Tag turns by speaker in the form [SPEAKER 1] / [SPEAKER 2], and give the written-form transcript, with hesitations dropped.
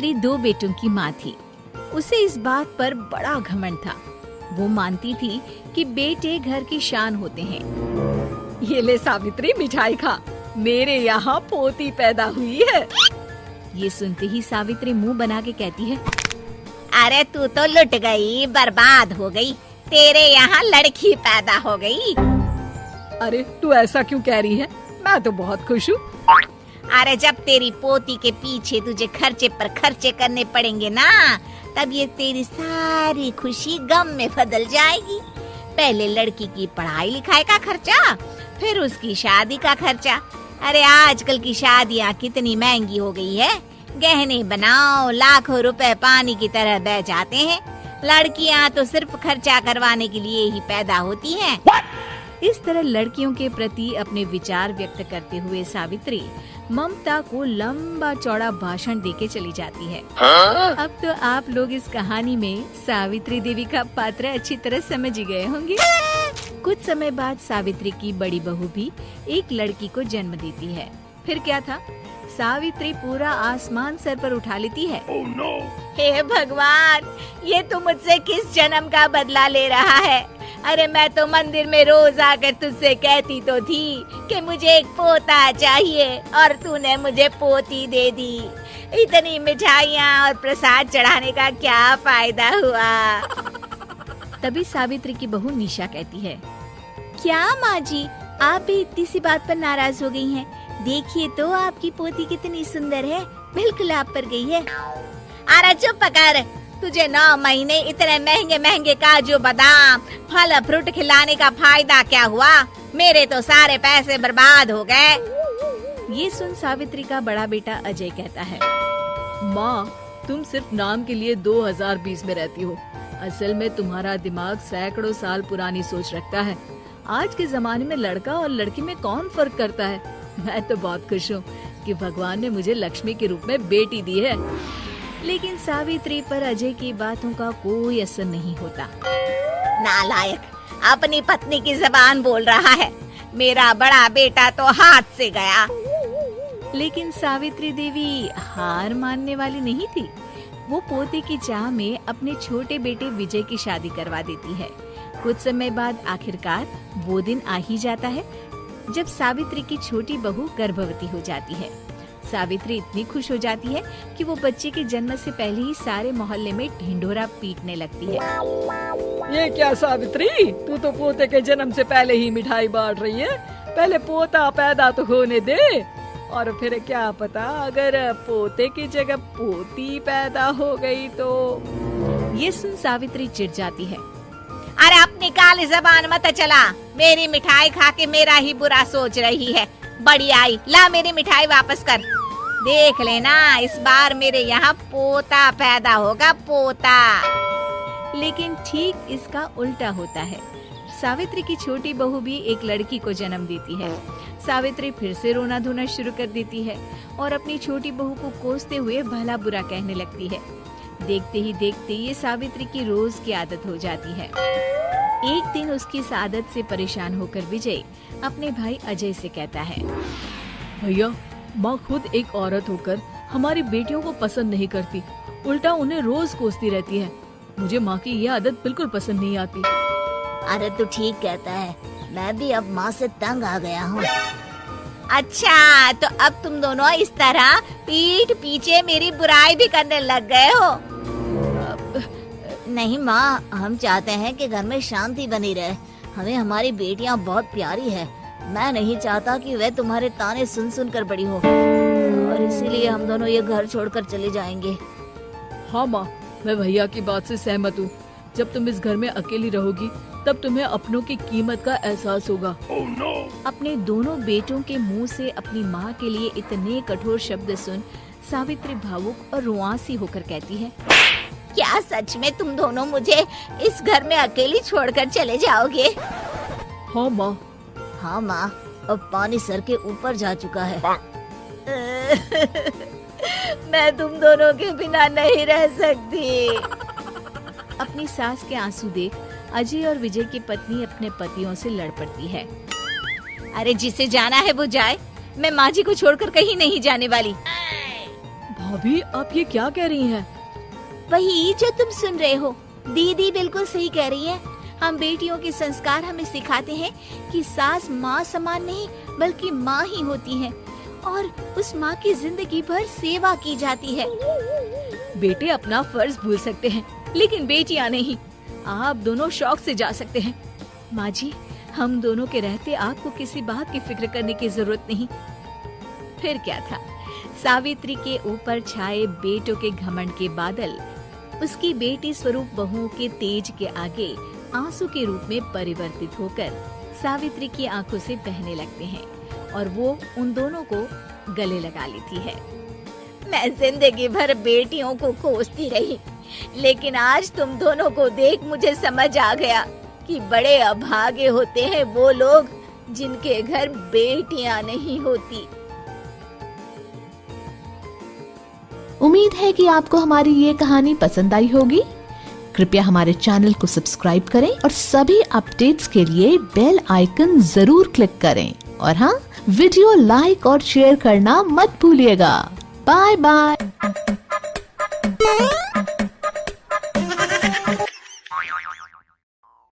[SPEAKER 1] सावित्री 2 बेटों की माँ थी। उसे इस बात पर बड़ा घमंड था। वो मानती थी कि बेटे घर की शान होते हैं। ये ले सावित्री, मिठाई खा, मेरे यहाँ पोती पैदा हुई है। ये सुनते ही सावित्री मुंह बना के कहती है,
[SPEAKER 2] अरे तू तो लुट गई, बर्बाद हो गई, तेरे यहाँ लड़की पैदा हो गई।
[SPEAKER 1] अरे तू ऐसा क्यों कह रही है? मैं तो बहुत खुश हूँ।
[SPEAKER 2] अरे जब तेरी पोती के पीछे तुझे खर्चे पर खर्चे करने पड़ेंगे ना, तब ये तेरी सारी खुशी गम में बदल जाएगी। पहले लड़की की पढ़ाई लिखाई का खर्चा, फिर उसकी शादी का खर्चा। अरे आजकल की शादियाँ कितनी महंगी हो गई है। गहने बनाओ, लाखों रुपए पानी की तरह बह जाते हैं। लड़कियाँ तो सिर्फ खर्चा करवाने के लिए ही पैदा होती हैं।
[SPEAKER 1] इस तरह लड़कियों के प्रति अपने विचार व्यक्त करते हुए सावित्री ममता को लंबा चौड़ा भाषण देके चली जाती है। अब तो आप लोग इस कहानी में सावित्री देवी का पात्र अच्छी तरह समझ ही गए होंगे। कुछ समय बाद सावित्री की बड़ी बहू भी एक लड़की को जन्म देती है। फिर क्या था, सावित्री पूरा आसमान सर पर उठा लेती है।
[SPEAKER 3] Oh, no.
[SPEAKER 2] हे भगवान, ये तू मुझसे किस जन्म का बदला ले रहा है? अरे मैं तो मंदिर में रोज आकर तुझसे कहती तो थी कि मुझे एक पोता चाहिए, और तूने मुझे पोती दे दी। इतनी मिठाइयाँ और प्रसाद चढ़ाने का क्या फायदा हुआ?
[SPEAKER 1] तभी सावित्री की बहू निशा कहती है, क्या माँ जी, आप भी इतनी सी बात पर नाराज हो गई हैं? देखिए तो आपकी पोती कितनी सुंदर है, बिल्कुल आप पर गई है।
[SPEAKER 2] अरे चुप कर, तुझे 9 महीने इतने महंगे महंगे काजू बादाम फल फ्रूट खिलाने का फायदा क्या हुआ? मेरे तो सारे पैसे बर्बाद हो गए।
[SPEAKER 1] ये सुन सावित्री का बड़ा बेटा अजय कहता है, माँ तुम सिर्फ नाम के लिए 2020 में रहती हो। असल में तुम्हारा दिमाग सैकड़ों साल पुरानी सोच रखता है। आज के जमाने में लड़का और लड़की में कौन फर्क करता है? मैं तो बहुत खुश हूँ कि भगवान ने मुझे लक्ष्मी के रूप में बेटी दी है। लेकिन सावित्री पर अजय की बातों का कोई असर नहीं होता।
[SPEAKER 2] नालायक, अपनी पत्नी की ज़बान बोल रहा है। मेरा बड़ा बेटा तो हाथ से गया।
[SPEAKER 1] लेकिन सावित्री देवी हार मानने वाली नहीं थी। वो पोते की चाह में अपने छोटे बेटे विजय की शादी करवा देती है। कुछ समय बाद आखिरकार वो दिन आ ही जाता है जब सावित्री की छोटी बहू गर्भवती हो जाती है। सावित्री इतनी खुश हो जाती है कि वो बच्चे के जन्म से पहले ही सारे मोहल्ले में ढिंढोरा पीटने लगती है।
[SPEAKER 4] ये क्या सावित्री, तू तो पोते के जन्म से पहले ही मिठाई बांट रही है। पहले पोता पैदा तो होने दे, और फिर क्या पता अगर पोते की जगह पोती पैदा हो गई तो।
[SPEAKER 1] ये सुन सावित्री चिढ़ जाती है।
[SPEAKER 2] अरे अपनी काली ज़बान मत चला। मेरी मिठाई खा के मेरा ही बुरा सोच रही है। बड़ी आई, ला मेरी मिठाई वापस कर। देख लेना, इस बार मेरे यहाँ पोता पैदा होगा, पोता।
[SPEAKER 1] लेकिन ठीक इसका उल्टा होता है। सावित्री की छोटी बहू भी एक लड़की को जन्म देती है। सावित्री फिर से रोना धोना शुरू कर देती है और अपनी छोटी बहू को कोसते हुए भला बुरा कहने लगती है। देखते ही देखते ये सावित्री की रोज की आदत हो जाती है। एक दिन उसकी इस आदत से परेशान होकर विजय अपने भाई अजय से कहता है,
[SPEAKER 4] भैया, माँ खुद एक औरत होकर हमारी बेटियों को पसंद नहीं करती, उल्टा उन्हें रोज कोसती रहती है। मुझे माँ की ये आदत बिल्कुल पसंद नहीं आती।
[SPEAKER 2] अरे तू ठीक कहता है, मैं भी अब माँ से तंग आ गया हूँ। अच्छा, तो अब तुम दोनों इस तरह पीठ पीछे मेरी बुराई भी करने लग गए हो। नहीं माँ, हम चाहते हैं कि घर में शांति बनी रहे। हमें हमारी बेटियाँ बहुत प्यारी है। मैं नहीं चाहता कि वह तुम्हारे ताने सुन सुन कर बड़ी हो, और इसीलिए हम दोनों ये घर छोड़कर चले जाएंगे।
[SPEAKER 4] हाँ माँ, मैं भैया की बात से सहमत हूँ। जब तुम इस घर में अकेली रहोगी तब तुम्हें अपनों की कीमत का एहसास होगा।
[SPEAKER 3] Oh, no.
[SPEAKER 1] अपने दोनों बेटों के मुंह से अपनी माँ के लिए इतने कठोर शब्द सुन सावित्री भावुक और रुआंसी होकर कहती है,
[SPEAKER 2] क्या सच में तुम दोनों मुझे इस घर में अकेली छोड़कर चले जाओगे?
[SPEAKER 4] हाँ माँ।
[SPEAKER 2] हाँ माँ, अब पानी सर के ऊपर जा चुका है। मैं तुम दोनों के बिना नहीं रह सकती।
[SPEAKER 1] अपनी सास के आंसू देख अजय और विजय की पत्नी अपने पतियों से लड़ पड़ती है।
[SPEAKER 2] अरे जिसे जाना है वो जाए, मैं माँ जी को छोड़कर कहीं नहीं जाने वाली।
[SPEAKER 4] भाभी आप ये क्या कह रही हैं?
[SPEAKER 2] वही जो तुम सुन रहे हो, दीदी बिल्कुल सही कह रही है। हम बेटियों के संस्कार हमें सिखाते हैं कि सास माँ समान नहीं बल्कि माँ ही होती है और उस माँ की जिंदगी भर सेवा की जाती है।
[SPEAKER 1] बेटे अपना फर्ज भूल सकते हैं लेकिन बेटियां नहीं। आप दोनों शौक से जा सकते हैं। माँ जी, हम दोनों के रहते आपको किसी बात की फिक्र करने की जरूरत नहीं। फिर क्या था, सावित्री के ऊपर छाए बेटों के घमंड के बादल उसकी बेटी स्वरूप बहुओं के तेज के आगे आंसू के रूप में परिवर्तित होकर सावित्री की आंखों से बहने लगते हैं और वो उन दोनों को गले लगा लेती है।
[SPEAKER 2] मैं जिंदगी भर बेटियों को कोसती रही, लेकिन आज तुम दोनों को देख मुझे समझ आ गया कि बड़े अभागे होते हैं वो लोग जिनके घर बेटियां नहीं होती।
[SPEAKER 3] उम्मीद है कि आपको हमारी ये कहानी पसंद आई होगी। कृपया हमारे चैनल को सब्सक्राइब करें और सभी अपडेट्स के लिए बेल आइकन जरूर क्लिक करें। और हाँ, वीडियो लाइक और शेयर करना मत भूलिएगा। Bye bye.